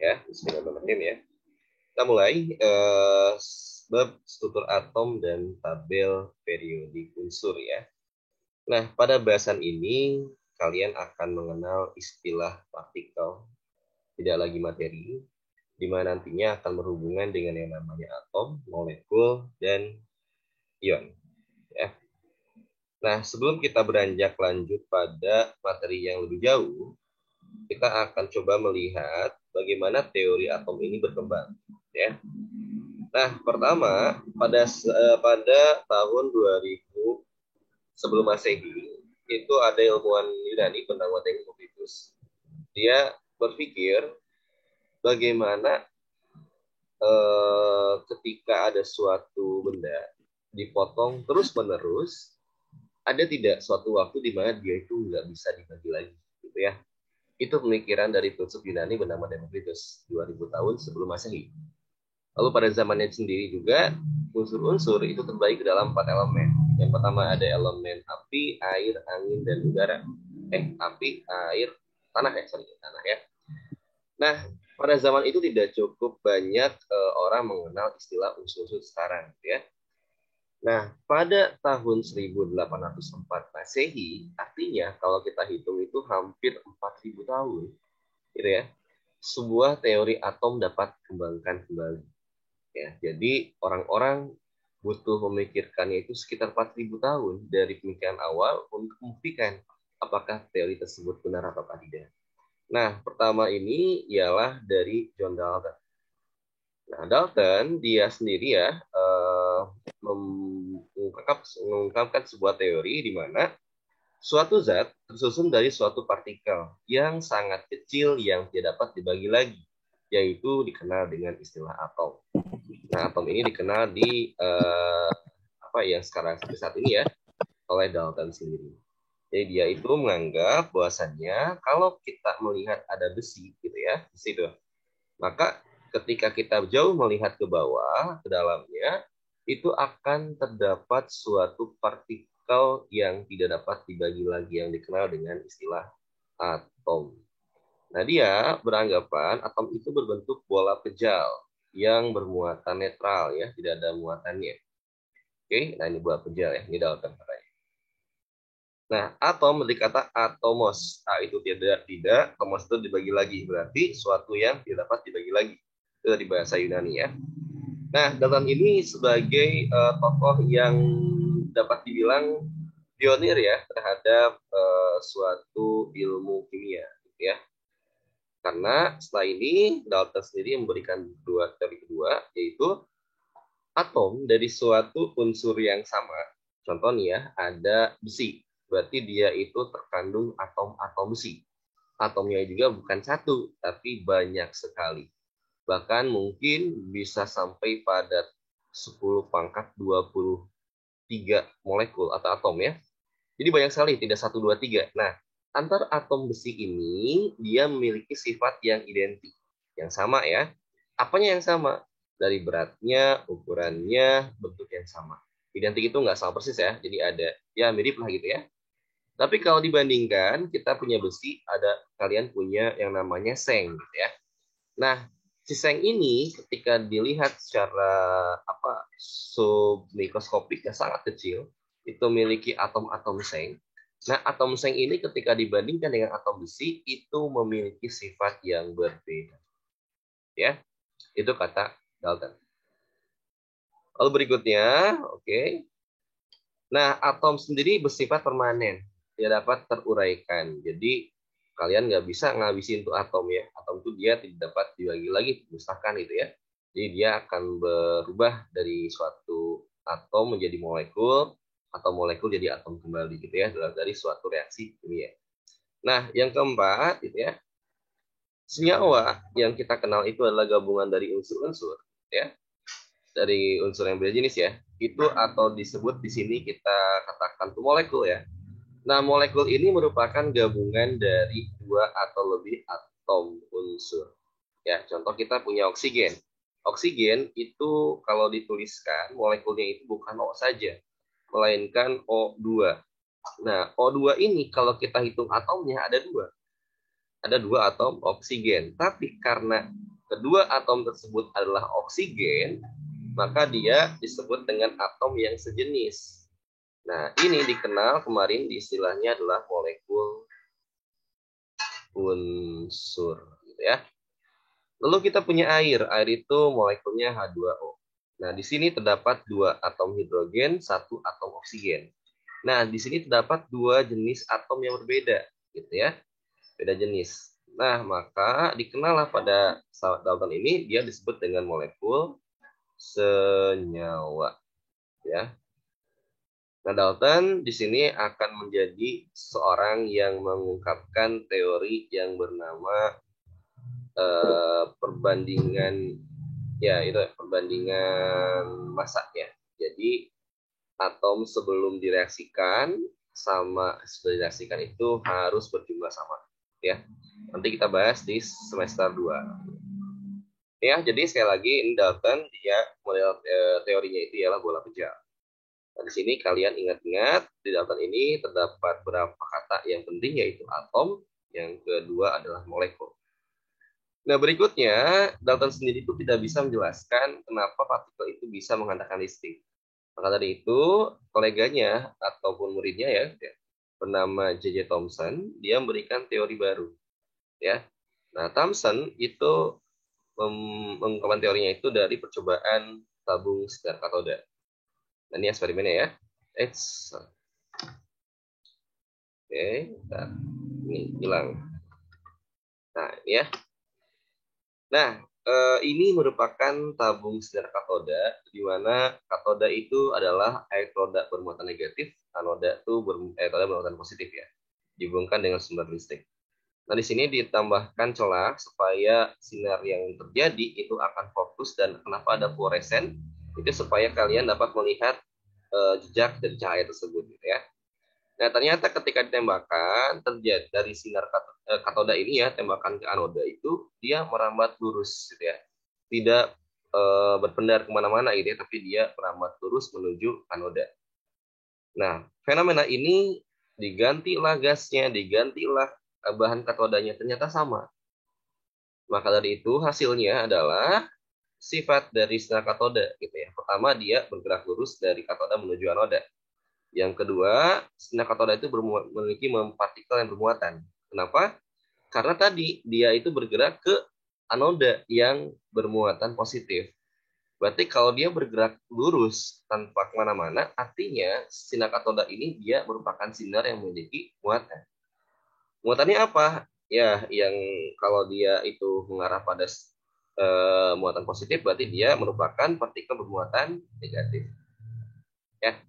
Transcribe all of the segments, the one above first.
Ya, bismillahirrahmanirrahim ya. Kita mulai bab struktur atom dan tabel periodik unsur ya. Nah, pada bahasan ini kalian akan mengenal istilah partikel, tidak lagi materi, di mana nantinya akan berhubungan dengan yang namanya atom, molekul, dan ion. Ya. Nah, sebelum kita beranjak lanjut pada materi yang lebih jauh, kita akan coba melihat bagaimana teori atom ini berkembang. Ya. Nah, pertama pada tahun 2000 sebelum Masehi itu ada ilmuwan Yunani bernama Democritus. Dia berpikir bagaimana ketika ada suatu benda dipotong terus-menerus, ada tidak suatu waktu di mana dia itu nggak bisa dibagi lagi, gitu ya. Itu pemikiran dari filsuf Yunani bernama Democritus 2000 tahun sebelum Masehi. Lalu pada zamannya sendiri juga unsur-unsur itu terbagi ke dalam 4 elemen. Yang pertama ada elemen api, air, angin, dan udara. Api, air, tanah ya. Nah, pada zaman itu tidak cukup banyak orang mengenal istilah unsur-unsur sekarang, ya. Nah, pada tahun 1804 Masehi, artinya kalau kita hitung itu hampir 4000 tahun, gitu ya. Sebuah teori atom dapat dikembangkan kembali. Ya, jadi orang-orang butuh memikirkannya itu sekitar 4000 tahun dari pemikiran awal untuk membuktikan apakah teori tersebut benar atau tidak. Nah, pertama ini ialah dari John Dalton. Nah, Dalton dia sendiri ya mengungkapkan sebuah teori di mana suatu zat tersusun dari suatu partikel yang sangat kecil yang tidak dapat dibagi lagi, yaitu dikenal dengan istilah atom. Nah, atom ini dikenal di yang sekarang sampai saat ini ya oleh Dalton sendiri. Jadi dia itu menganggap bahwasannya kalau kita melihat ada besi gitu ya, besi itu, maka ketika kita jauh melihat ke bawah, ke dalamnya, itu akan terdapat suatu partikel yang tidak dapat dibagi lagi yang dikenal dengan istilah atom. Nah, dia beranggapan atom itu berbentuk bola pejal yang bermuatan netral ya, tidak ada muatannya. Oke, nah ini bola pejal ya, ini Dalton katanya. Nah, atom dari kata atomos. Itu tidak, tomos itu dibagi lagi. Berarti suatu yang tidak dapat dibagi lagi. Itu dari bahasa Yunani ya. Nah, Dalton ini sebagai tokoh yang dapat dibilang pionir ya terhadap suatu ilmu kimia, gitu ya. Karena setelah ini Dalton sendiri memberikan teori kedua, yaitu atom dari suatu unsur yang sama. Contoh nih ya, ada besi. Berarti dia itu terkandung atom-atom besi. Atomnya juga bukan satu, tapi banyak sekali. Bahkan mungkin bisa sampai pada 10 pangkat 23 molekul atau atom ya. Jadi banyak sekali, tidak 1, 2, 3. Nah, antar atom besi ini dia memiliki sifat yang identik. Yang sama ya. Apanya yang sama? Dari beratnya, ukurannya, bentuk yang sama. Identik itu nggak sama persis ya. Jadi ada, ya mirip lah gitu ya. Tapi kalau dibandingkan, kita punya besi, kalian punya yang namanya seng, gitu ya. Nah, si seng ini ketika dilihat secara submikroskopik ya sangat kecil, itu memiliki atom-atom seng. Nah, atom seng ini ketika dibandingkan dengan atom besi, itu memiliki sifat yang berbeda. Ya, itu kata Dalton. Lalu berikutnya, oke. Nah, atom sendiri bersifat permanen, tidak dapat teruraikan. Jadi kalian nggak bisa ngabisin tuh atom ya. Atom itu dia tidak dapat dibagi lagi, musnahkan gitu ya. Jadi dia akan berubah dari suatu atom menjadi molekul, atau molekul jadi atom kembali gitu ya, dari suatu reaksi kimia. Nah, yang keempat gitu ya, senyawa yang kita kenal itu adalah gabungan dari unsur-unsur ya, dari unsur yang beda jenis ya, itu atau disebut di sini kita katakan tuh molekul ya. Nah, molekul ini merupakan gabungan dari 2 atau lebih atom unsur. Ya, contoh kita punya oksigen. Oksigen itu kalau dituliskan molekulnya itu bukan O saja, melainkan O2. Nah, O2 ini kalau kita hitung atomnya ada 2. Ada 2 atom oksigen. Tapi karena kedua atom tersebut adalah oksigen, maka dia disebut dengan atom yang sejenis. Nah, ini dikenal kemarin di istilahnya adalah molekul unsur, gitu ya. Lalu kita punya air. Air itu molekulnya H2O. Nah, di sini terdapat 2 atom hidrogen, 1 atom oksigen. Nah, di sini terdapat 2 jenis atom yang berbeda, gitu ya. Beda jenis. Nah, maka dikenallah pada Dalton ini dia disebut dengan molekul senyawa, ya. Nah, Dalton di sini akan menjadi seorang yang mengungkapkan teori yang bernama perbandingan, ya itu perbandingan massa ya. Jadi atom sebelum direaksikan sama setelah direaksikan itu harus berjumlah sama, ya. Nanti kita bahas di semester 2. Ya, jadi sekali lagi ini Dalton dia model teorinya itu ialah bola pejal. Nah, di sini kalian ingat-ingat di Dalton ini terdapat beberapa kata yang penting yaitu atom, yang kedua adalah molekul. Nah, berikutnya, Dalton sendiri itu tidak bisa menjelaskan kenapa partikel itu bisa menghantarkan listrik. Maka dari itu, koleganya ataupun muridnya ya, bernama J.J. Thomson, dia memberikan teori baru. Ya. Nah, Thomson itu mengungkapkan teorinya itu dari percobaan tabung sinar katoda. Nah, ini eksperimennya ya. Oke, ini hilang. Nah, ini ya. Nah, ini merupakan tabung sinar katoda, di mana katoda itu adalah elektroda bermuatan negatif, anoda itu elektroda bermuatan positif ya, dihubungkan dengan sumber listrik. Nah, di sini ditambahkan celah supaya sinar yang terjadi itu akan fokus dan kenapa ada fluoresen, itu supaya kalian dapat melihat jejak dari cahaya tersebut, gitu ya. Nah, ternyata ketika ditembakkan terjadi dari sinar katoda ini ya, tembakan ke anoda itu dia merambat lurus, gitu ya. Tidak berpendar kemana-mana gitu ya, tapi dia merambat lurus menuju anoda. Nah, fenomena ini digantilah gasnya, digantilah bahan katodanya, ternyata sama. Maka dari itu hasilnya adalah sifat dari sinar katoda, gitu ya. Pertama, dia bergerak lurus dari katoda menuju anoda. Yang kedua, sinar katoda itu memiliki partikel yang bermuatan. Kenapa? Karena tadi dia itu bergerak ke anoda yang bermuatan positif. Berarti kalau dia bergerak lurus tanpa kemana-mana, artinya sinar katoda ini dia merupakan sinar yang memiliki muatan. Muatannya apa? Ya, yang kalau dia itu mengarah pada muatan positif, berarti dia merupakan partikel bermuatan negatif. Ya.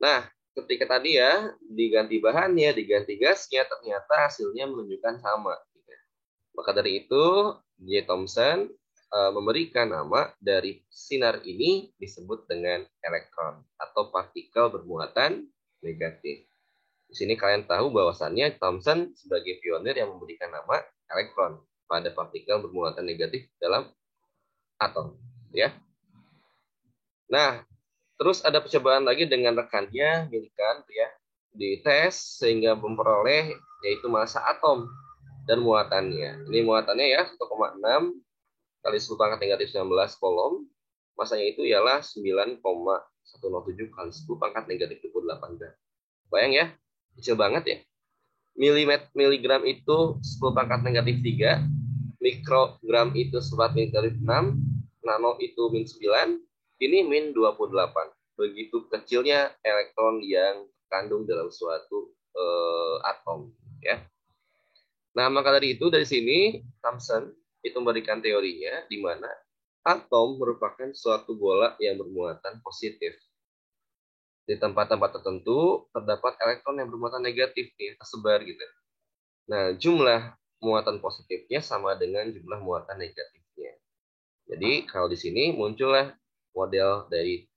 Nah, ketika tadi ya diganti bahannya, diganti gasnya, ternyata hasilnya menunjukkan sama. Maka dari itu, J. Thomson memberikan nama dari sinar ini disebut dengan elektron atau partikel bermuatan negatif. Di sini kalian tahu bahwasannya Thomson sebagai pionir yang memberikan nama elektron pada partikel bermuatan negatif dalam atom, ya. Nah, terus ada percobaan lagi dengan rekannya, Millikan, ya, dites sehingga memperoleh yaitu massa atom dan muatannya. Ini muatannya ya 1,6 kali 10 pangkat negatif 19 kolom. Masanya itu ialah 9,107 kali 10 pangkat negatif 28 gram. Bayang ya, kecil banget ya. Miligram itu 10 pangkat negatif 3, mikrogram itu 10 pangkat negatif 6, nano itu min 9, ini min 28. Begitu kecilnya elektron yang terkandung dalam suatu atom, ya. Nah, maka dari itu dari sini Thomson itu memberikan teorinya di mana atom merupakan suatu bola yang bermuatan positif. Di tempat-tempat tertentu terdapat elektron yang bermuatan negatif nih, tersebar gitu. Nah, jumlah muatan positifnya sama dengan jumlah muatan negatifnya. Jadi, kalau di sini muncullah model dari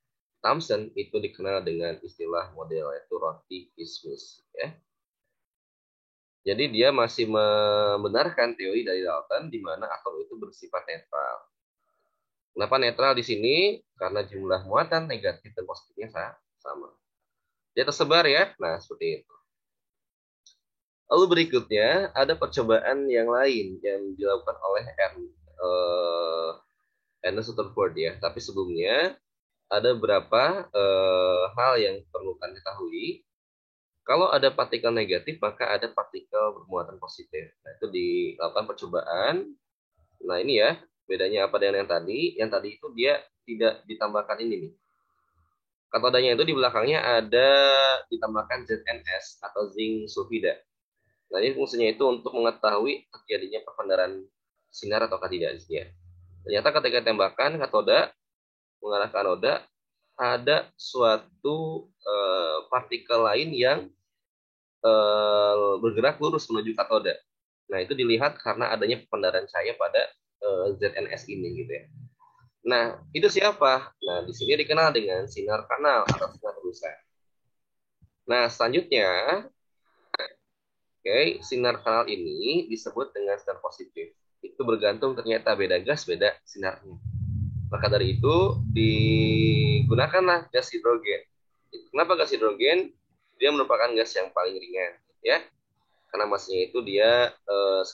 Thomson itu dikenal dengan istilah model yaitu roti-kismis, ya. Jadi dia masih membenarkan teori dari Dalton di mana atom itu bersifat netral. Kenapa netral di sini? Karena jumlah muatan negatif dan positifnya sama. Dia tersebar ya. Nah, seperti itu. Lalu berikutnya ada percobaan yang lain yang dilakukan oleh Ernest Rutherford ya. Tapi sebelumnya ada beberapa hal yang perlu kalian ketahui. Kalau ada partikel negatif, maka ada partikel bermuatan positif. Nah, itu dilakukan percobaan. Nah, ini ya, bedanya apa dengan yang tadi? Yang tadi itu dia tidak ditambahkan ini nih. Katodanya itu di belakangnya ada ditambahkan ZNS atau zinc sulfida. Nah, ini fungsinya itu untuk mengetahui terjadinya perpindahan sinar atau tidak. Ternyata ketika tembakan katoda mengarah ke anoda, ada suatu partikel lain yang bergerak lurus menuju katoda. Nah, itu dilihat karena adanya perpindahan cahaya pada ZNS ini gitu ya. Nah, itu siapa? Nah, di sini dikenal dengan sinar kanal atau sinar terusan. Nah, selanjutnya, oke, sinar kanal ini disebut dengan sinar positif. Itu bergantung ternyata beda gas, beda sinarnya. Maka dari itu digunakanlah gas hidrogen. Kenapa gas hidrogen? Dia merupakan gas yang paling ringan, ya. Karena masnya itu dia 1,6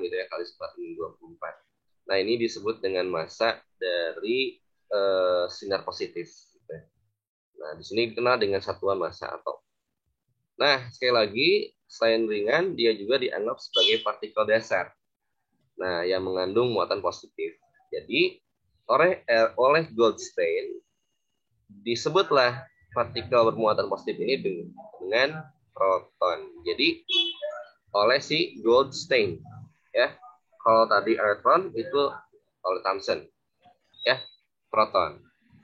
gitu ya kali 1024. Nah, ini disebut dengan massa dari sinar positif. Gitu ya. Nah, di sini dikenal dengan satuan massa atom. Nah, sekali lagi, selain ringan, dia juga dianggap sebagai partikel dasar. Nah, yang mengandung muatan positif. Jadi, oleh Goldstein, disebutlah partikel bermuatan positif ini dengan proton. Jadi, oleh si Goldstein, ya. Kalau tadi elektron itu oleh Thomson, ya, proton.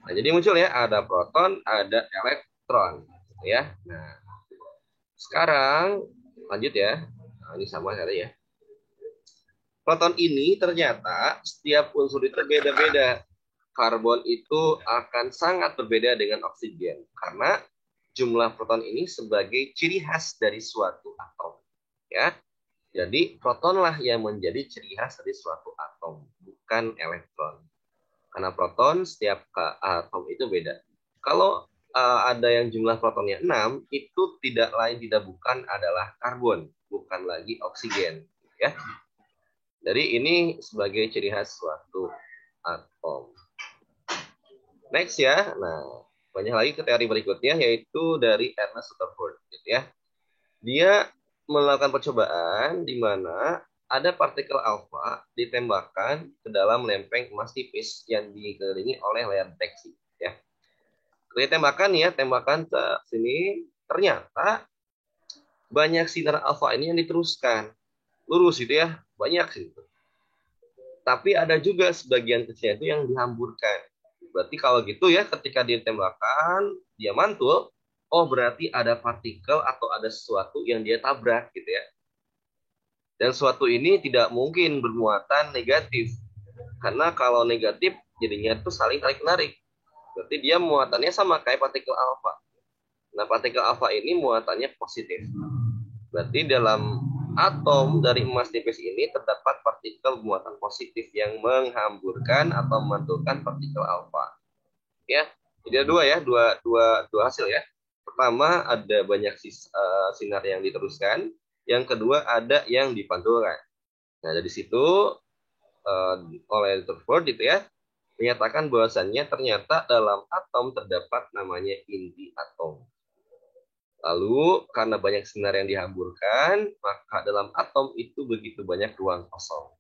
Nah, jadi muncul ya, ada proton, ada elektron, ya. Nah, sekarang lanjut ya. Nah, ini sama tadi ya. Proton ini ternyata setiap unsur itu beda-beda. Karbon itu akan sangat berbeda dengan oksigen karena jumlah proton ini sebagai ciri khas dari suatu atom. Ya, jadi protonlah yang menjadi ciri khas dari suatu atom, bukan elektron. Karena proton setiap atom itu beda. Kalau ada yang jumlah protonnya 6, itu tidak lain tidak bukan adalah karbon, bukan lagi oksigen. Ya, jadi ini sebagai ciri khas suatu atom. Next ya, nah banyak lagi ke teori berikutnya yaitu dari Ernest Rutherford, gitu ya. Dia melakukan percobaan di mana ada partikel alfa ditembakkan ke dalam lempeng emas tipis yang dikelilingi oleh layar deteksi. Ya, ketika tembakan ke sini ternyata banyak sinar alfa ini yang diteruskan lurus gitu ya, banyak sih. Tapi ada juga sebagian kecil itu yang dihamburkan. Berarti kalau gitu ya, ketika ditembakkan, dia mantul, oh berarti ada partikel atau ada sesuatu yang dia tabrak gitu ya. Dan sesuatu ini tidak mungkin bermuatan negatif. Karena kalau negatif, jadinya itu saling tarik-menarik. Berarti dia muatannya sama kayak partikel alfa. Nah, partikel alfa ini muatannya positif. Berarti dalam atom dari emas tipis ini terdapat partikel muatan positif yang menghamburkan atau memantulkan partikel alfa. Ya, jadi ada dua ya, dua hasil ya. Pertama ada banyak sinar yang diteruskan, yang kedua ada yang dipantulkan. Nah, dari situ oleh Rutherford itu ya menyatakan bahwasannya ternyata dalam atom terdapat namanya inti atom. Lalu karena banyak sinar yang dihamburkan, maka dalam atom itu begitu banyak ruang kosong.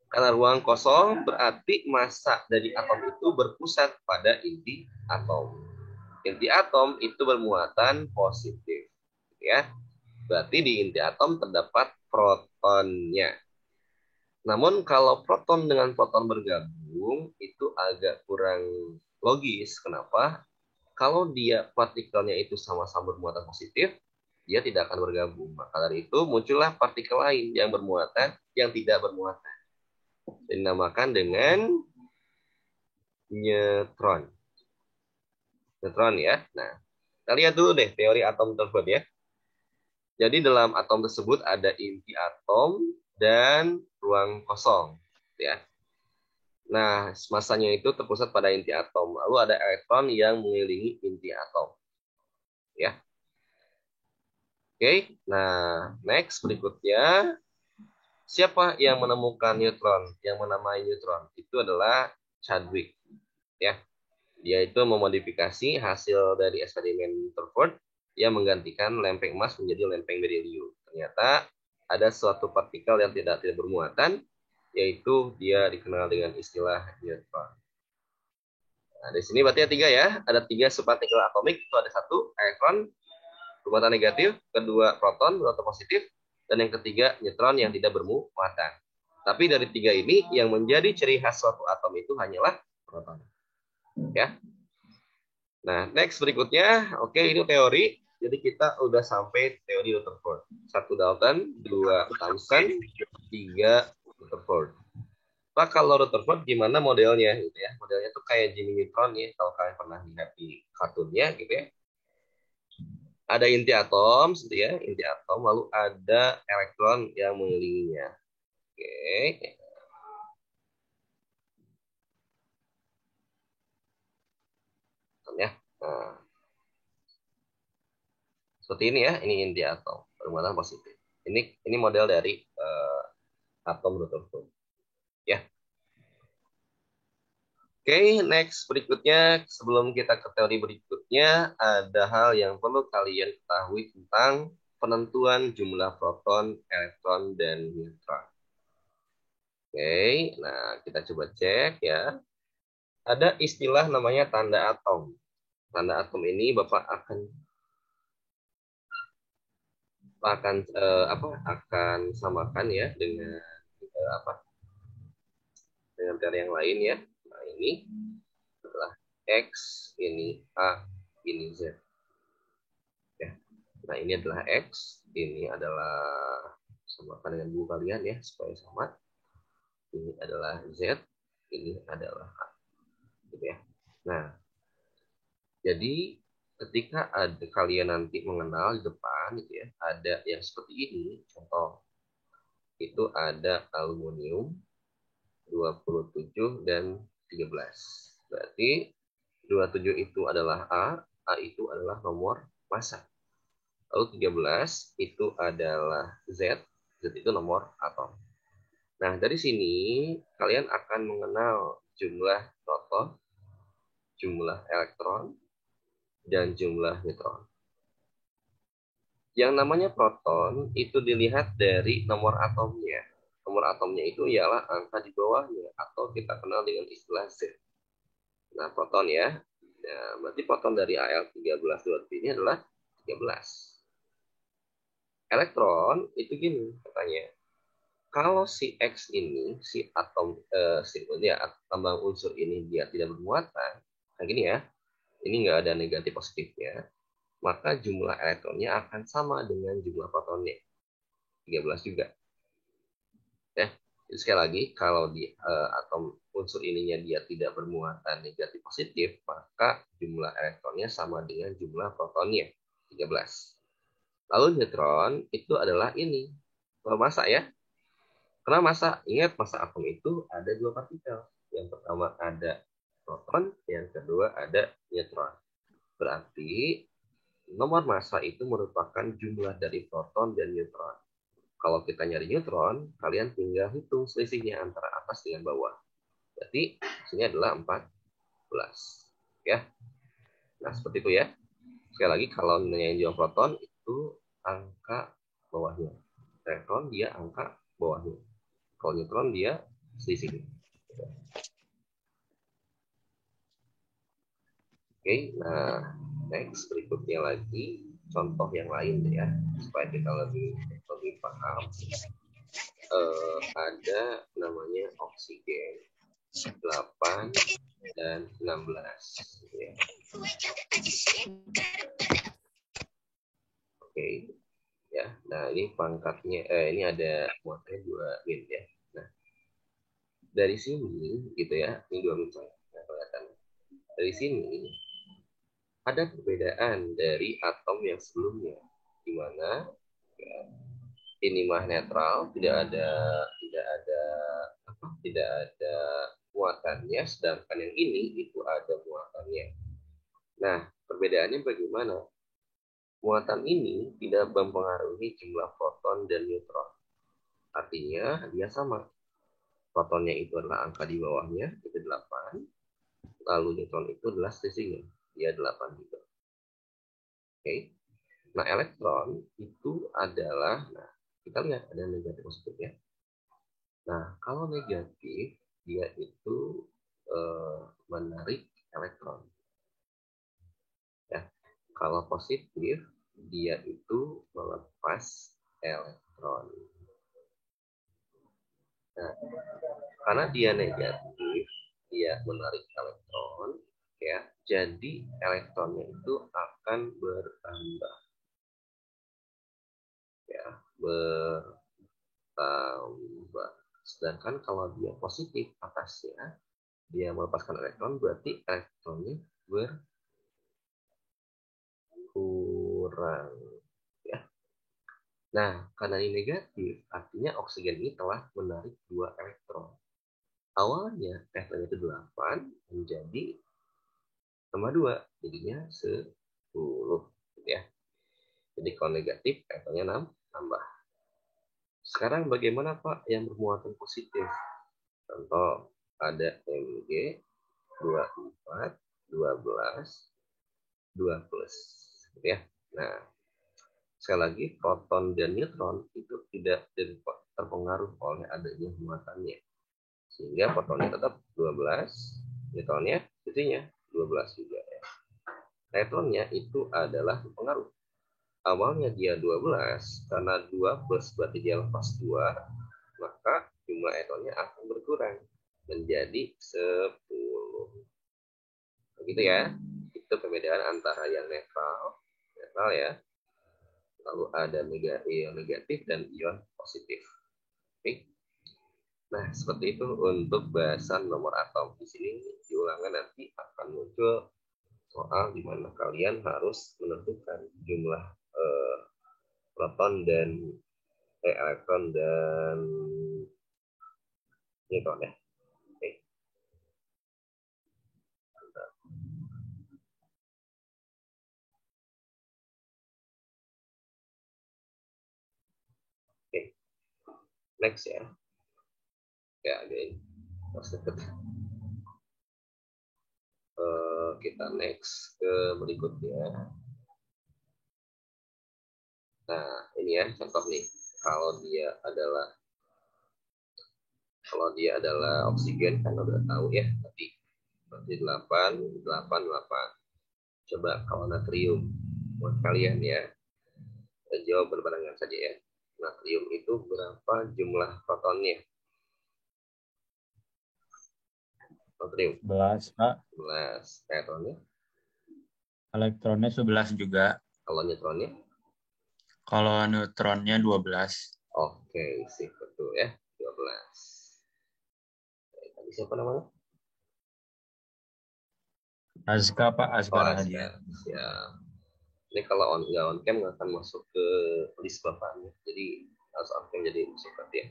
Karena ruang kosong berarti massa dari atom itu berpusat pada inti atom. Inti atom itu bermuatan positif, ya. Berarti di inti atom terdapat protonnya. Namun kalau proton dengan proton bergabung itu agak kurang logis. Kenapa? Kalau dia partikelnya itu sama-sama bermuatan positif, dia tidak akan bergabung. Maka dari itu muncullah partikel lain yang bermuatan, yang tidak bermuatan. Dinamakan dengan neutron. Neutron ya. Nah, kita lihat dulu deh teori atom tersebut ya. Jadi dalam atom tersebut ada inti atom dan ruang kosong. Ya. Nah, massanya itu terpusat pada inti atom. Lalu ada elektron yang mengelilingi inti atom. Ya. Oke, nah next berikutnya, siapa yang menemukan neutron, yang menamai neutron? Itu adalah Chadwick, ya. Dia itu memodifikasi hasil dari eksperimen Rutherford yang menggantikan lempeng emas menjadi lempeng berilium. Ternyata ada suatu partikel yang tidak bermuatan, yaitu dia dikenal dengan istilah neutron. Nah, di sini berarti ada tiga ya. Ada tiga subpartikel atomik. Itu ada satu elektron bermuatan negatif, kedua proton bermuatan positif, dan yang ketiga neutron yang tidak bermuatan. Tapi dari tiga ini yang menjadi ciri khas suatu atom itu hanyalah proton. Ya. Nah, next berikutnya, oke ini teori. Jadi kita udah sampai teori Rutherford. Satu Dalton, dua Thomson, tiga Rutherford. Pak, kalau Rutherford gimana modelnya gitu ya? Modelnya tuh kayak Jimmy Neutron ya, kalau kalian pernah lihat di kartunnya gitu ya. Ada inti atom, gitu ya, inti atom, lalu ada elektron yang mengelilinginya. Oke, ya. Nah, seperti ini ya, ini inti atom, bermuatan positif. Ini model dari atom Rutherford. Ya. Oke, next berikutnya, sebelum kita ke teori berikutnya, ada hal yang perlu kalian ketahui tentang penentuan jumlah proton, elektron, dan neutron. Oke, nah kita coba cek ya. Ada istilah namanya tanda atom. Tanda atom ini Bapak akan samakan ya dengan apa? Dengan teori yang lain ya. Nah, ini adalah X, ini A, ini Z. Ya. Nah, ini adalah X, ini adalah samakan dengan buku kalian ya, supaya sama. Ini adalah Z, ini adalah A. Gitu ya. Nah, jadi ketika ada kalian nanti mengenal di depan gitu ya, ada yang seperti ini, contoh itu ada aluminium 27 dan 13. Berarti 27 itu adalah A itu adalah nomor massa. Lalu 13 itu adalah Z, Z itu nomor atom. Nah, dari sini kalian akan mengenal jumlah proton, jumlah elektron, dan jumlah neutron. Yang namanya proton itu dilihat dari nomor atomnya. Nomor atomnya itu ialah angka di bawahnya, atau kita kenal dengan istilah Z. Nah, proton ya. Nah, berarti proton dari Al13 ini adalah 13. Elektron itu gini katanya. Kalau si X ini, si atom, ya, tambang unsur ini dia tidak bermuatan, nah gini ya, ini nggak ada negatif positifnya, maka jumlah elektronnya akan sama dengan jumlah protonnya, 13 juga. Ya, jadi sekali lagi, kalau di atom unsur ininya dia tidak bermuatan negatif positif, maka jumlah elektronnya sama dengan jumlah protonnya, 13. Lalu neutron itu adalah ini, massa ya. Karena massa, ingat massa atom itu ada dua partikel. Yang pertama ada proton, yang kedua ada neutron. Berarti nomor massa itu merupakan jumlah dari proton dan neutron. Kalau kita nyari neutron, kalian tinggal hitung selisihnya antara atas dengan bawah. Berarti sini adalah 14. Ya. Nah, seperti itu ya. Sekali lagi, kalau nanyain jumlah proton, itu angka bawahnya. Elektron dia angka bawahnya. Kalau neutron dia selisihnya. Oke, nah next berikutnya lagi contoh yang lain ya, supaya kita lebih paham. Ada namanya oksigen 8 dan 16 ya. Oke ya. Nah, ini pangkatnya ini ada muatannya 2 min ya. Nah, dari sini gitu ya, ini 2 min saya. Nah, kelihatan. Dari sini ada perbedaan dari atom yang sebelumnya, di mana ya, ini mah netral, tidak ada muatannya, sedangkan yang ini itu ada muatannya. Nah, perbedaannya bagaimana? Muatan ini tidak mempengaruhi jumlah proton dan neutron. Artinya dia sama. Protonnya itu adalah angka di bawahnya, itu 8. Lalu neutron itu adalah selisihnya, dia 8 juga. Oke. Nah, elektron itu adalah, nah, kita lihat ada negatif positif ya. Nah, kalau negatif, dia itu menarik elektron. Ya. Kalau positif, dia itu melepas elektron. Nah, karena dia negatif, dia menarik elektron, ya. Jadi elektronnya itu akan bertambah, ya, bertambah. Sedangkan kalau dia positif atasnya, dia melepaskan elektron, berarti elektronnya berkurang, ya. Nah, karena ini negatif, artinya oksigen ini telah menarik 2 elektron. Awalnya elektronnya itu 8 menjadi tambah 2, jadinya 10, ya. Jadi kalau negatif elektronnya 6 tambah. Sekarang bagaimana Pak yang bermuatan positif? Contoh ada Mg 24 12 2 plus, ya. Nah, sekali lagi proton dan neutron itu tidak terpengaruh oleh adanya muatannya, sehingga protonnya tetap 12, neutronnya isinya 12 juga ya. Elektronnya itu adalah pengaruh. Awalnya dia 12, karena 2 plus berarti dia lepas 2, maka jumlah elektronnya akan berkurang menjadi 10. Begitu ya. Itu perbedaan antara yang netral ya. Lalu ada ion negatif dan ion positif. Oke. Nah, seperti itu untuk bahasan nomor atom. Di sini diulangan nanti akan muncul soal di mana kalian harus menentukan jumlah proton dan elektron dan neutron ya. Oke. Oke. Next ya. Ya, again. Kita next ke berikutnya. Nah, ini ya contoh nih. Kalau dia adalah oksigen kan udah tahu ya tadi. Berarti 8, 8, 8. Coba kalau natrium buat kalian ya. Kita jawab berbarengan saja ya. Natrium itu berapa jumlah protonnya? Natrium 11, Pak. 11. Elektronnya? Elektronnya 11 juga. Kalau neutronnya? Kalau neutronnya 12. Oke, sih betul ya. 12. Tadi siapa namanya? Azka, Pak. Azka Oh, Rahardian. Siap. Ini kalau nggak on cam nggak akan masuk ke list bapaknya. Jadi harus on cam jadi masuk ya.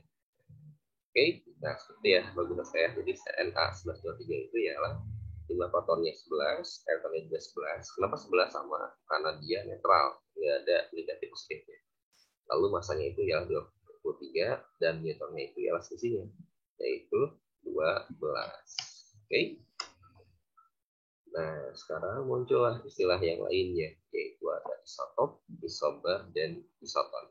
Oke, nah seperti ya bagi saya. Jadi Na 1123 itu ialah jumlah protonnya 11, elektronnya juga 11. Kenapa 11 sama? Karena dia netral, nggak ada negatif positifnya. Lalu masanya itu ialah 23 dan neutronnya itu ialah selisihnya, yaitu 12. Oke. Nah, sekarang muncullah istilah yang lainnya, yaitu ada isotop, isobar, dan isoton.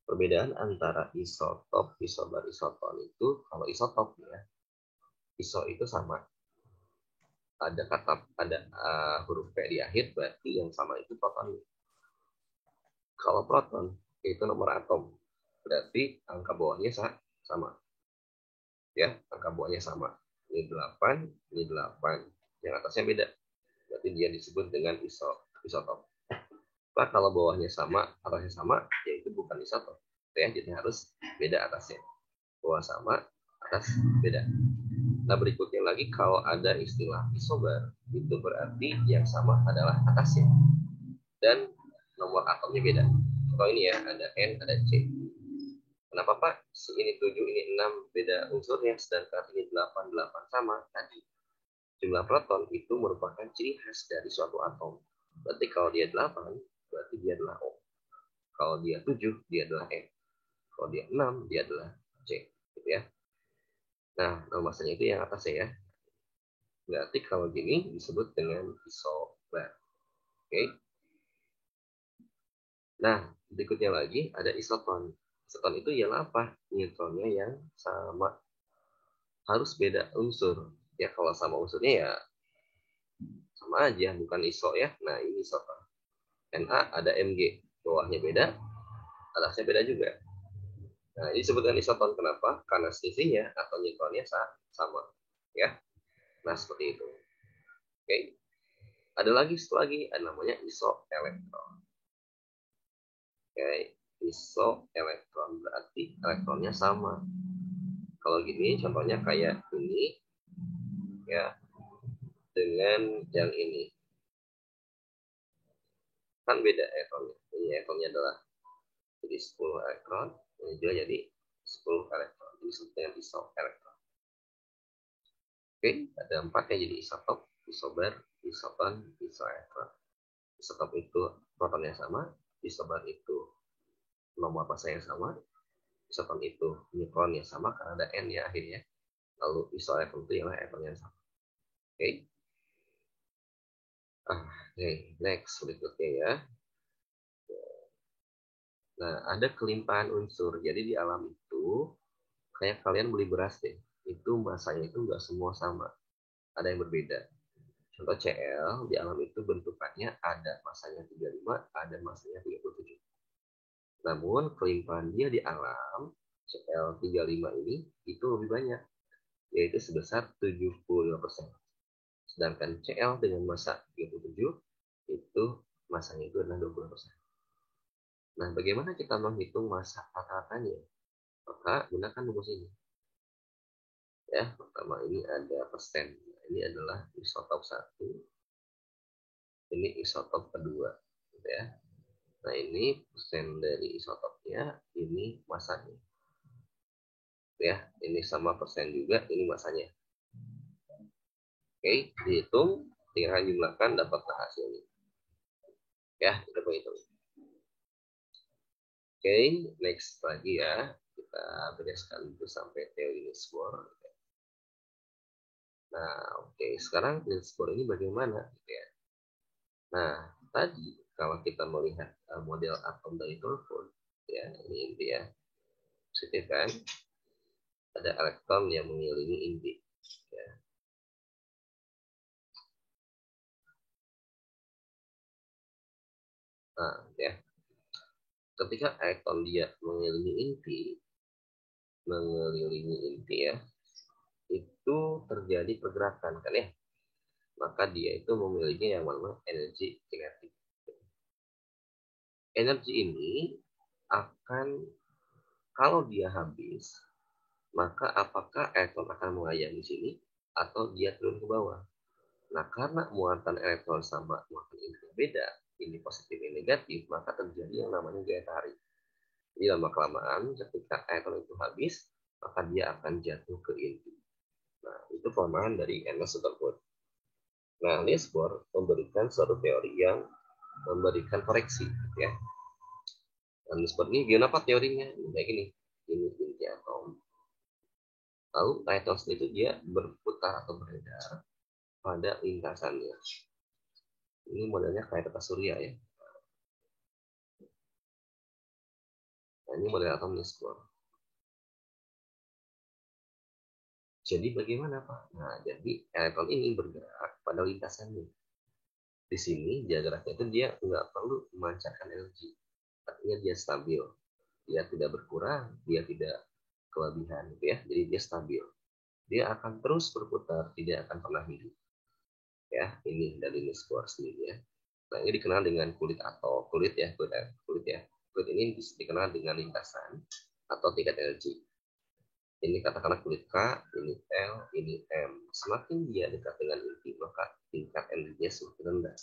Perbedaan antara isotop, isobar, isoton itu, kalau isotop ya, iso itu sama. Ada huruf P di akhir, berarti yang sama itu proton. Kalau proton, itu nomor atom. Berarti angka bawahnya sama. Ya, angka bawahnya sama. Ini 8, ini 8. Yang atasnya beda. Berarti dia disebut dengan isotop. Nah, kalau bawahnya sama, atasnya sama, ya itu bukan isotop. Ya, jadi harus beda atasnya. Bawah sama, atas beda. Nah, berikutnya lagi kalau ada istilah isobar, itu berarti yang sama adalah atasnya. Dan nomor atomnya beda. Kalau ini ya, ada N, ada C. Kenapa Pak? Ini 7, ini 6 beda unsurnya, sedangkan ini 8, 8 sama. Tadi jumlah proton itu merupakan ciri khas dari suatu atom. Berarti kalau dia 8, berarti dia adalah O. Kalau dia 7, dia adalah F. Kalau dia 6, dia adalah C. Gitu ya. Nah, nama masanya itu yang atas ya. Berarti kalau gini disebut dengan isobar. Oke. Nah, berikutnya lagi ada isoton. Isoton itu ialah apa? Neutronnya yang sama. Harus beda unsur. Ya, kalau sama unsurnya ya sama aja, bukan iso ya. Nah, ini isoton. Na ada Mg. Bawahnya beda, atasnya beda juga. Nah, ini disebut dengan isoton. Kenapa? Karena selisihnya atau neutronnya sama. Ya. Nah, seperti itu. Oke. Ada lagi, satu lagi, ada namanya isoelektron. Oke. Isoelektron berarti elektronnya sama. Kalau gini, contohnya kayak ini, ya, dengan yang ini. Kan beda elektronnya. Ini elektronnya adalah jadi 10 elektron, ini juga jadi 10 elektron. Ini disebut dengan isoelektron. Oke, ada 4 yang jadi isotop, isobar, isoton, isoelektron. Isotop itu protonnya sama, isobar itu nomor masanya sama, isoton itu neutronnya sama karena ada N ya akhirnya. Lalu isoelektron itu ialah elektronnya sama. Oke. Oke, next berikutnya ya. Nah, ada kelimpahan unsur. Jadi di alam itu, kayak kalian beli beras deh. Itu masanya itu nggak semua sama. Ada yang berbeda. Contoh CL, di alam itu bentukannya ada masanya 35, ada masanya 37. Namun, kelimpahan dia di alam, CL35 ini, itu lebih banyak. Yaitu sebesar 75%. Sedangkan CL dengan massa 37, itu masanya itu adalah 20%. Nah, bagaimana kita menghitung massa rata-ratanya? Maka gunakan rumus ini. Ya, pertama ini ada persen. Ini adalah isotop 1. Ini isotop kedua. Gitu ya. Nah, ini persen dari isotopnya, ini masanya. Ya, ini sama persen juga, ini masanya. Oke, dihitung, tinggal jumlahkan, dapatlah hasilnya. Ya, kita menghitung. Oke, next lagi ya. Kita bereskan itu sampai teori Niels Bohr. Nah, oke. Sekarang Niels Bohr ini bagaimana? Gitu ya. Nah, tadi kalau kita melihat model atom dari Thorford, ya ini inti ya, positif kan? Ada elektron yang mengelilingi inti. Ya. Nah, ya. Ketika elektron dia mengelilingi inti ya, itu terjadi pergerakan kan ya. Maka dia itu memiliki yang namanya energi kinetik. Energi ini akan, kalau dia habis, maka apakah elektron akan melayang di sini atau dia turun ke bawah? Nah, karena muatan elektron sama muatan ini berbeda, ini positif ini negatif, maka terjadi yang namanya gaya tarik. Jadi lama-kelamaan ketika elektron itu habis, maka dia akan jatuh ke inti. Nah, itu kelemahan dari Ernest Rutherford. Nah, Niels Bohr memberikan suatu teori yang memberikan koreksi, ya. Nah, Niels Bohr ini gimana Pak teorinya? Kayak gini, ini inti atom. Lalu elektron itu dia berputar atau beredar pada lintasannya. Ini modelnya kayak tata surya ya. Nah, ini model atom Niels Bohr. Jadi bagaimana Pak? Nah, jadi elektron ini bergerak pada lintasannya. Di sini dia geraknya itu dia nggak perlu memancarkan energi. Artinya dia stabil. Dia tidak berkurang, dia tidak kelebihan gitu ya. Jadi dia stabil. Dia akan terus berputar, tidak akan pernah hidup. Ya, ini dari Niels Bohr sendiri ya. Nah, ini dikenal dengan kulit atau kulit ya, kulit ya. Kulit ini dikenal dengan lintasan atau tingkat energi. Ini katakanlah kulit K, ini L, ini M. Semakin dia dekat dengan inti, maka tingkat energinya semakin rendah.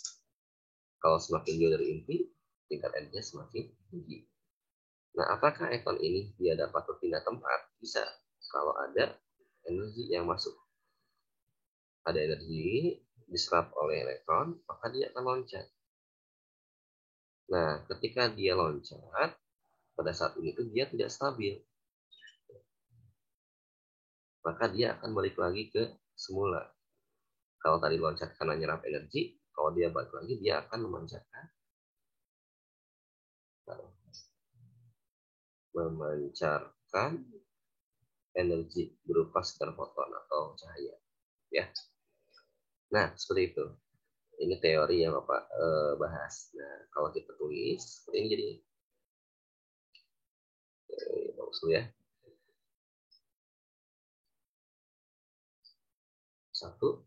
Kalau semakin jauh dari inti, tingkat energinya semakin tinggi. Nah, apakah elektron ini dia dapat berpindah tempat? Bisa, kalau ada energi yang masuk. Ada energi diserap oleh elektron, maka dia akan loncat. Nah, ketika dia loncat, pada saat ini tuh dia tidak stabil. Maka dia akan balik lagi ke semula. Kalau tadi loncat karena nyerap energi, kalau dia balik lagi, dia akan memancarkan energi berupa sinar foton atau cahaya. Ya. Nah, seperti itu. Ini teori yang Bapak bahas. Nah, kalau kita tulis, seperti ini jadi bagus dulu ya. Satu,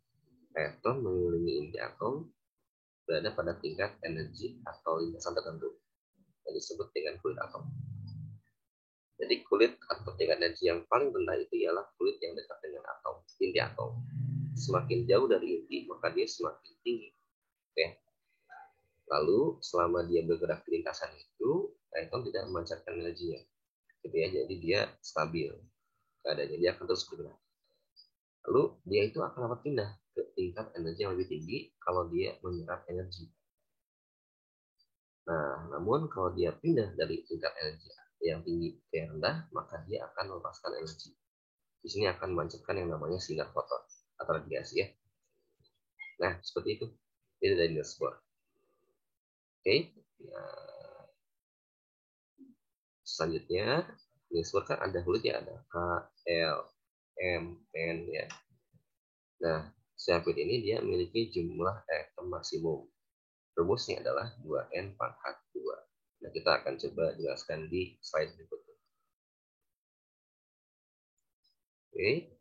elektron mengelilingi inti atom berada pada tingkat energi atau lintasan tertentu yang disebut dengan kulit atom. Jadi kulit atau tingkat energi yang paling rendah itu ialah kulit yang dekat dengan atom, inti atom. Semakin jauh dari inti, maka dia semakin tinggi. Oke. Lalu selama dia bergerak di lintasan itu, elektron tidak memancarkan energinya. Gitu ya, jadi dia stabil keadaannya, dia akan terus bergerak. Lalu dia itu akan dapat pindah ke tingkat energi yang lebih tinggi kalau dia menyerap energi. Nah, namun kalau dia pindah dari tingkat energi yang tinggi ke yang rendah, maka dia akan melepaskan energi. Di sini akan memancarkan yang namanya sinar foton atau radiasi ya. Nah, seperti itu. Ini dari Niels Bohr. Oke. Nah, selanjutnya, Niels Bohr kan ada kulit ya, ada K, L, M, N ya. Nah, sirkuit ini dia memiliki jumlah elektron maksimum. Rumusnya adalah 2N pangkat 2. Nah, kita akan coba jelaskan di slide berikutnya. Oke.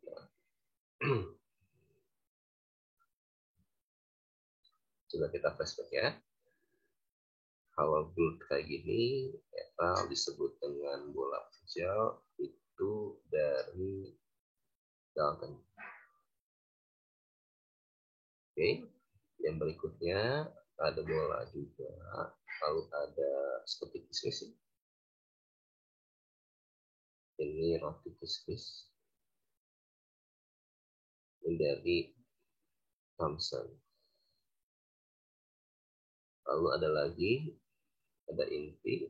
Coba kita flashback ya. Kalau bulat kayak gini, metal disebut dengan bola kecil itu dari Dalton. Oke, yang berikutnya ada bola juga, lalu ada seperti kismis. Ini roti kismis. Ini dari Thomson. Lalu ada lagi, ada inti,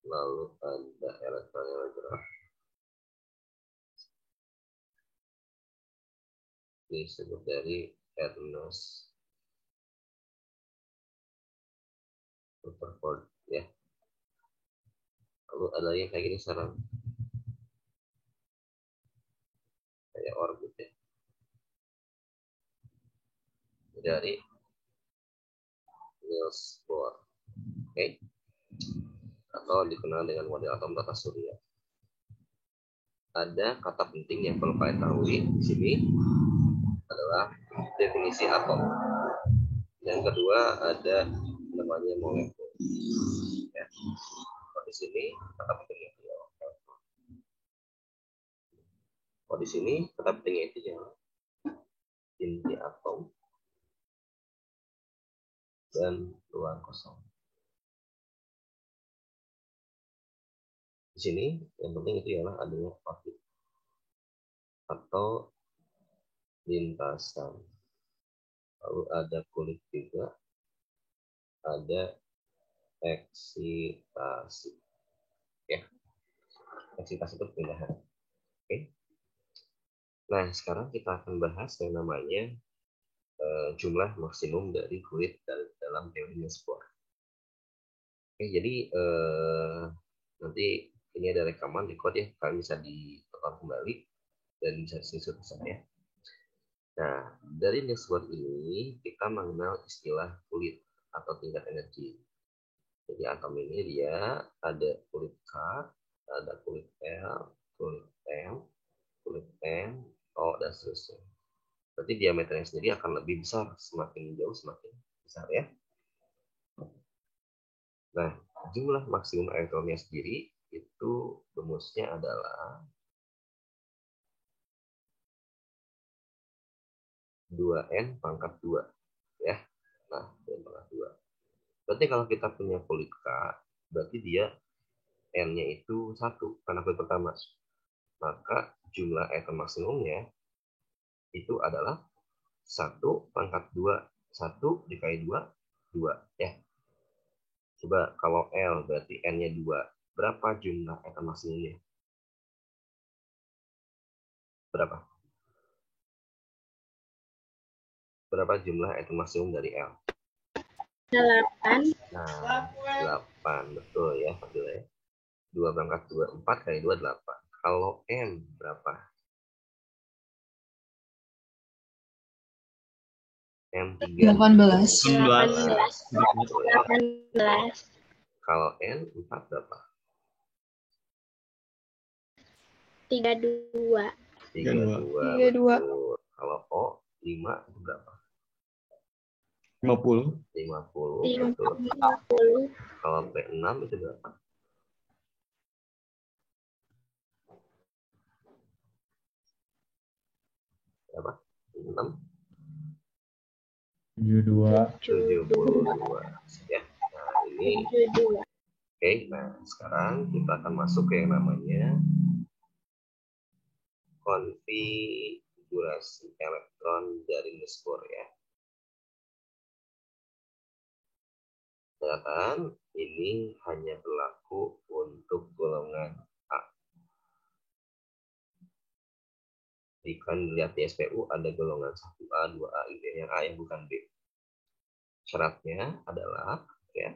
lalu ada elektronegraf. Ini disebut dari Ernest Rutherford ya. Lalu ada yang kayak gini sekarang, kayak orbit ya, dari Niels Bohr. Oke. Atau dikenal dengan model atom tata surya. Ada kata penting yang perlu kalian ketahui di sini adalah definisi atom. Yang kedua ada namanya molekul. Ya. Kalau di sini kata pentingnya itu ya. Kalau di sini kata pentingnya itu ya inti atom dan ruang kosong. Di sini yang penting itu ialah adanya orbit atau lintasan. Lalu ada kulit juga, ada eksitasi. Ya, eksitasi itu perpindahan. Oke. Nah, sekarang kita akan bahas yang namanya jumlah maksimum dari kulit dalam teori Niels Bohr. Oke, jadi nanti ini ada rekaman di code ya, kalian bisa ditonton kembali dan bisa disusun saya. Nah, dari Niels Bohr ini kita mengenal istilah kulit atau tingkat energi. Jadi atom ini dia ada kulit K, ada kulit L, kulit M, kulit N, O, dan seterusnya. Berarti diameternya sendiri akan lebih besar, semakin jauh semakin besar ya. Nah, jumlah maksimum elektronnya sendiri itu rumusnya adalah 2N pangkat 2 ya. Nah, 2N pangkat 2. Berarti kalau kita punya kulit K, berarti dia N-nya itu 1 karena kulit pertama. Maka jumlah elektron maksimumnya itu adalah 1 pangkat 2. 1 dikali 2, 2 ya. Coba kalau L berarti N-nya 2. Berapa jumlah atom maksimumnya? Berapa? Berapa jumlah atom maksimum dari L? 8. Nah, 8. Betul ya, Fadila ya. 2 berangkat 2. 4 kali 2, 8. Kalau N berapa? M3. 18. 18. Betul ya. 18. Kalau N 4 berapa? 32. 32. 32. Betul. Kalau O 5 itu berapa? 50. 50. Betul. 50. Kalau P6 itu berapa? Berapa? 6. 72. 72. Ya. Nah, ini 72. oke. Nah, sekarang kita akan masuk ke yang namanya konfigurasi elektron dari Nussbaum ya. Dan ini hanya berlaku untuk golongan A. Jika dilihat di SPU ada golongan 1A, 2A, gitu ya, yang A yang bukan B. Syaratnya adalah ya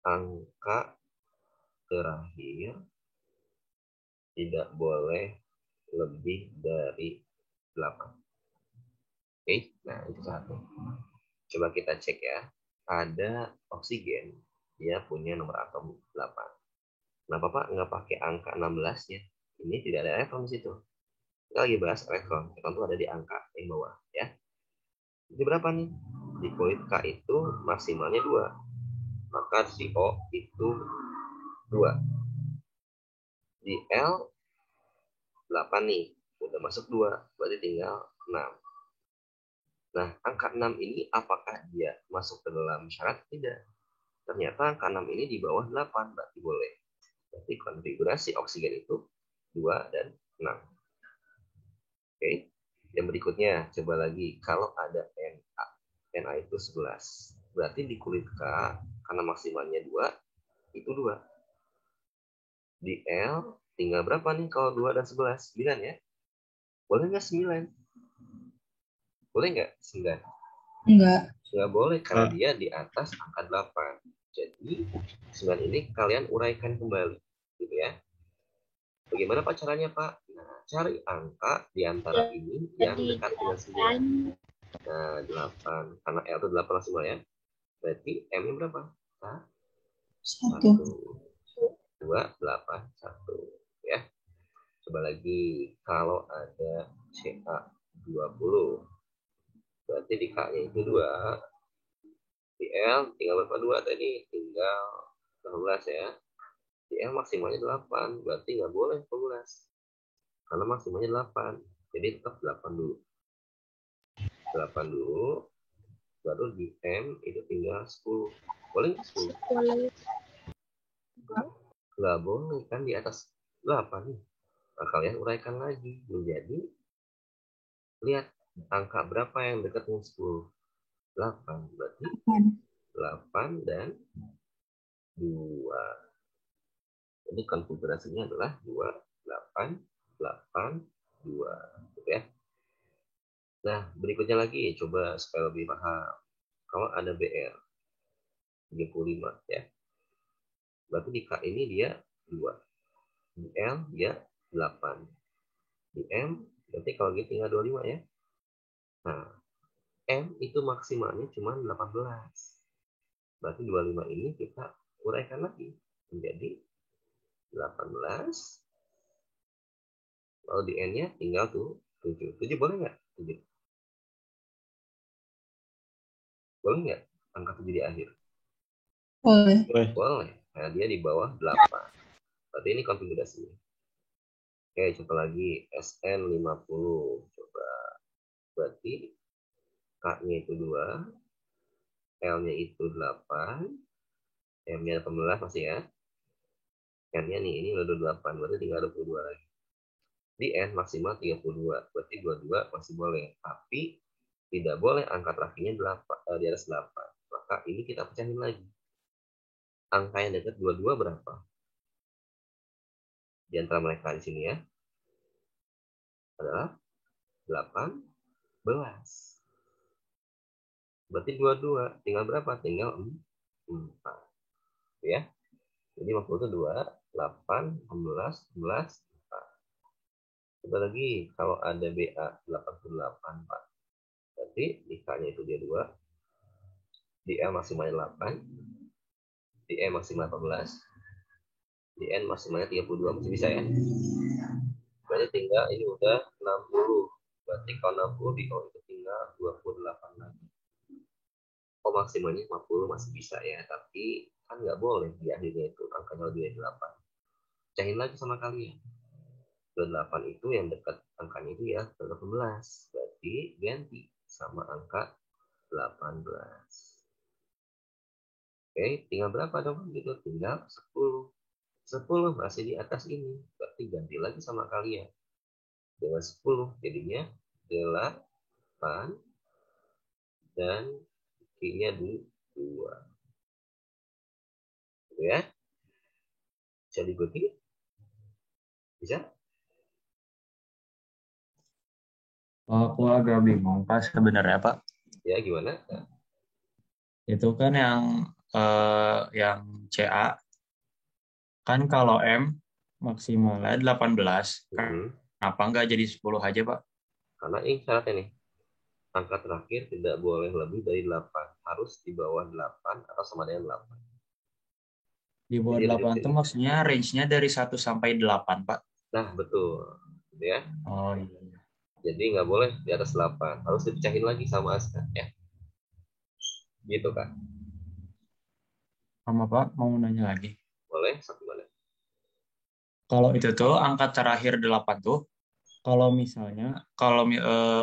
angka terakhir tidak boleh lebih dari 8. Oke, nah itu satu. Coba kita cek ya. Ada oksigen, dia punya nomor atom 8. Kenapa Pak nggak pakai angka 16-nya? Ini tidak ada elektron di situ. Kita lagi bahas elektron. Elektron itu ada di angka yang bawah ya. Jadi berapa nih? Di kulit K itu maksimalnya 2. Maka si O itu 2. Di L 8 nih. Udah masuk 2. Berarti tinggal 6. Nah, angka 6 ini apakah dia masuk ke dalam syarat? Tidak. Ternyata angka 6 ini di bawah 8. Berarti boleh. Berarti konfigurasi oksigen itu 2 dan 6. Oke. Yang berikutnya, coba lagi. Kalau ada Na. Na itu 11. Berarti di kulit K, karena maksimalnya 2, itu 2. Di L, tinggal berapa nih kalau 2 dan 11? 9 ya? Boleh nggak 9? Boleh nggak 9? Enggak. Nggak boleh, karena dia di atas angka 8. Jadi, 9 ini kalian uraikan kembali. Gitu ya. Bagaimana Pak caranya Pak? Nah, cari angka di antara ini yang dekat dengan 9. Nah, 8. Karena L itu 8 maksimal ya. Berarti M-nya berapa? 1. 2, 8, 1. Ya. Coba lagi. Kalau ada Ca20. Berarti di K-nya itu 2. Di L tinggal berapa 2 tadi? Tinggal 12 ya. Di L maksimalnya 8. Berarti nggak boleh 12. Karena maksimalnya 8. Jadi tetap 8 dulu. 8 dulu. Baru di M itu tinggal 10. Boleh nggak 10? 10. Nggak boleh, kan di atas 8 nih. Nah, kalian uraikan lagi menjadi, lihat angka berapa yang dekat dengan 10. 8. Berarti 8 dan 2. Jadi konfigurasinya adalah 2, 8, 8, 2. Gitu ya. Nah, berikutnya lagi, coba supaya lebih paham. Kalau ada BR 35 ya. Berarti di K ini dia 2. Di L dia 8. Di M berarti kalau gitu tinggal 25 ya. Nah, M itu maksimalnya cuma 18. Berarti 25 ini kita uraikan lagi menjadi 18. Lalu di N-nya tinggal tuh 7. 7 boleh nggak? 7. Boleh nggak angka 7 di akhir? Boleh. Boleh. Nah, dia di bawah 8. Berarti ini konfigurasinya. Oke, coba lagi SN50. Coba. Berarti K-nya itu 2. L-nya itu 8. M-nya 18 masih ya. N-nya nih, ini udah 28. Berarti tinggal 22 lagi. Di N maksimal 32. Berarti 22 masih boleh. Tapi tidak boleh angka terakhirnya 8, di atas 8. maka ini kita pecahin lagi. Angka yang dekat 22 berapa? Di antara mereka di sini ya adalah 18. Berarti 22 tinggal berapa? Tinggal 4. Ya. Jadi 50 itu 2, 8, 16, 11, 4. Coba lagi kalau ada BA 88, Pak. Berarti di K-nya itu dia 2. Di L maksimalnya 8. Di E maksimal 18. Di N maksimalnya 32. Masih bisa ya? Berarti tinggal ini udah 60. Berarti kalau 60 di O itu tinggal 28 lagi. O maksimalnya 50 masih bisa ya, tapi kan nggak boleh di akhirnya itu angkanya lebih dari 8. Pecahin lagi sama kalian. 28 itu yang dekat angkanya itu ya 18. Berarti ganti sama angka 18. Oke, tinggal berapa dong? Gitu, tinggal 10. 10 masih di atas ini. Berarti ganti lagi sama kalian. Dengan 10 jadinya 8 dan Q-nya 2. Gitu ya. Bisa diikuti? Bisa? Aku agak bingung Pak sebenarnya Pak. Ya, gimana? Itu kan yang CA kan kalau M maksimalnya 18. Kenapa nggak jadi 10 aja Pak? Karena ini syaratnya nih. Angka terakhir tidak boleh lebih dari 8. Harus di bawah 8 atau sama dengan 8. Di bawah Jadi 8 itu maksudnya range-nya dari 1 sampai 8 Pak. Nah, betul. Gitu ya. Oh iya. Jadi nggak boleh di atas 8. Harus dipecahin lagi sama Aska ya. Gitu kan. Sama Pak mau nanya lagi. Boleh? Satu mana? Kalau itu tuh angka terakhir 8 tuh, kalau misalnya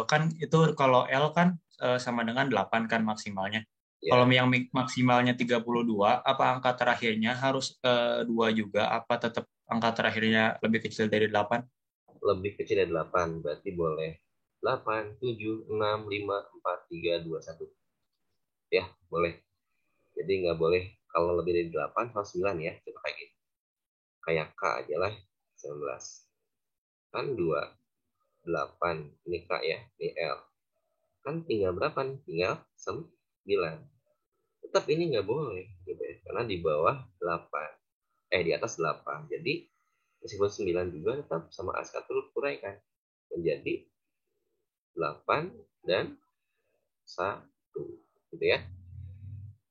kan itu kalau L kan sama dengan 8 kan maksimalnya. Ya. Kalau yang maksimalnya 32, apa angka terakhirnya harus 2 juga? Apa tetap angka terakhirnya lebih kecil dari 8? Lebih kecil dari 8. Berarti boleh 8, 7, 6, 5, 4, 3, 2, 1. Ya, boleh. Jadi nggak boleh kalau lebih dari 8 harus 9 ya. Coba kayak gitu. Kayak K aja lah. 19. Kan 2. 8. Ini K ya. Ini L. Kan tinggal berapa nih? Tinggal 9. Tetap ini nggak boleh. Gitu ya. Karena di bawah 8. Di atas 8. Jadi meskipun 9 juga tetap sama Aska turut kuraikan. Menjadi 8 dan 1. Gitu ya.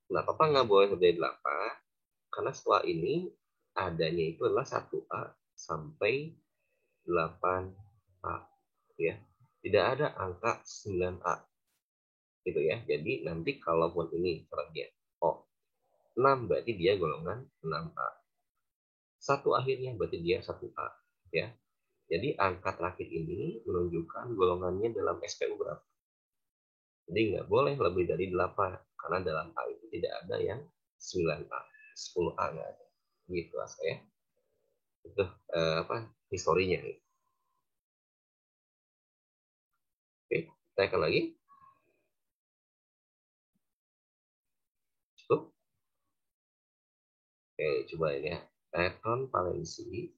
Kenapa Pak nggak boleh lebih dari 8? Karena setelah ini adanya itu adalah 1A sampai 8A. Ya. Tidak ada angka 9A. Gitu ya. Jadi nanti kalaupun ini dia 6 berarti dia golongan 6A. 1 akhirnya berarti dia 1A. Ya. Jadi angka terakhir ini menunjukkan golongannya dalam SPU berapa. Jadi nggak boleh lebih dari 8. Karena dalam A itu tidak ada yang 9A. 10A nggak ada. Gitu ya. Itu historinya. Oke, tanyakan lagi. Cukup. Oke, coba ini ya. Elektron valensi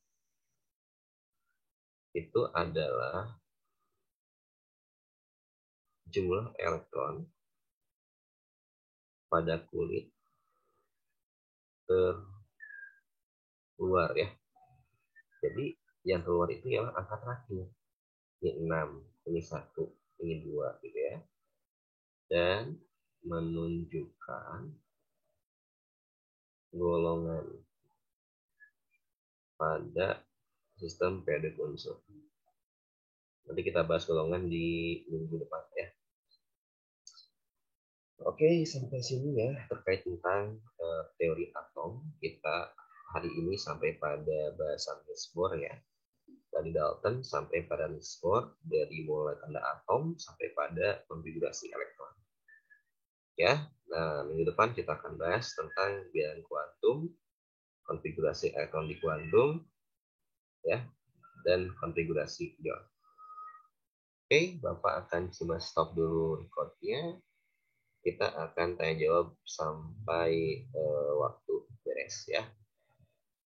itu adalah jumlah elektron pada kulit terluar ya. Jadi yang keluar itu ialah angka terakhir. Ini 6, ini 1, ini 2 gitu ya. Dan menunjukkan golongan pada sistem periode unsur. Nanti kita bahas golongan di minggu depan ya. Oke, sampai sini ya terkait tentang teori atom. Kita hari ini sampai pada bahasan Niels Bohr ya. Dari Dalton sampai pada Niels Bohr, dari mulai tanda atom sampai pada konfigurasi elektron. Ya, nah minggu depan kita akan bahas tentang bilangan kuantum, konfigurasi elektron di kuantum, ya, dan konfigurasi ion. Oke, Bapak akan coba stop dulu recordnya. kita akan tanya jawab sampai waktu beres ya.